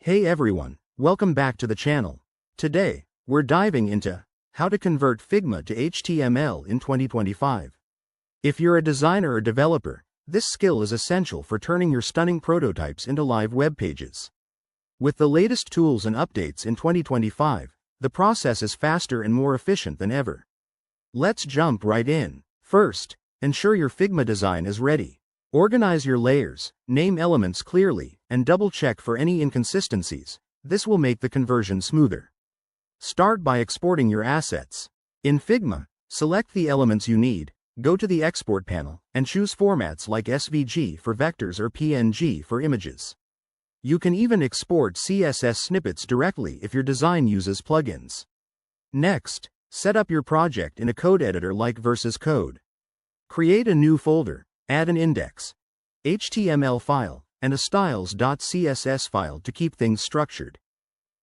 Hey everyone, welcome back to the channel. Today, we're diving into how to convert Figma to HTML in 2025. If you're a designer or developer, this skill is essential for turning your stunning prototypes into live web pages. With the latest tools and updates in 2025, the process is faster and more efficient than ever. Let's jump right in. First, ensure your Figma design is ready. Organize your layers, name elements clearly, and double-check for any inconsistencies. This will make the conversion smoother. Start by exporting your assets. In Figma, select the elements you need, go to the Export panel, and choose formats like SVG for vectors or PNG for images. You can even export CSS snippets directly if your design uses plugins. Next, set up your project in a code editor like VS Code. Create a new folder. Add an index, HTML file, and a styles.css file to keep things structured.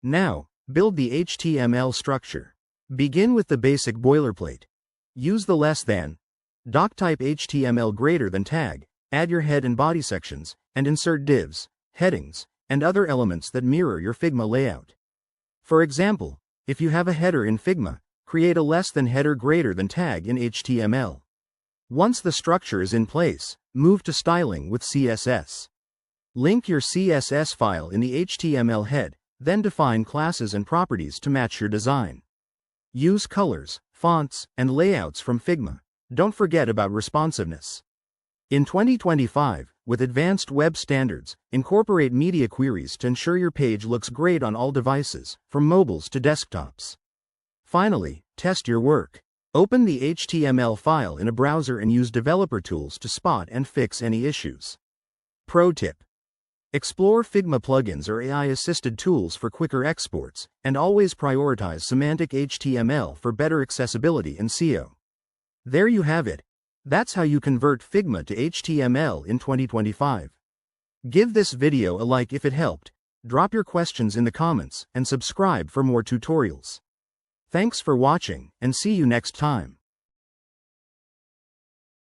Now, build the HTML structure. Begin with the basic boilerplate. Use the less than, doctype HTML greater than tag, add your head and body sections, and insert divs, headings, and other elements that mirror your Figma layout. For example, if you have a header in Figma, create a less than header greater than tag in HTML. Once the structure is in place, move to styling with CSS. Link your CSS file in the HTML head, then define classes and properties to match your design. Use colors, fonts, and layouts from Figma. Don't forget about responsiveness. In 2025, with advanced web standards, incorporate media queries to ensure your page looks great on all devices, from mobiles to desktops. Finally, test your work. Open the HTML file in a browser and use developer tools to spot and fix any issues. Pro tip: explore Figma plugins or AI-assisted tools for quicker exports, and always prioritize semantic HTML for better accessibility and SEO. There you have it. That's how you convert Figma to HTML in 2025. Give this video a like if it helped, drop your questions in the comments, and subscribe for more tutorials. Thanks for watching, and see you next time.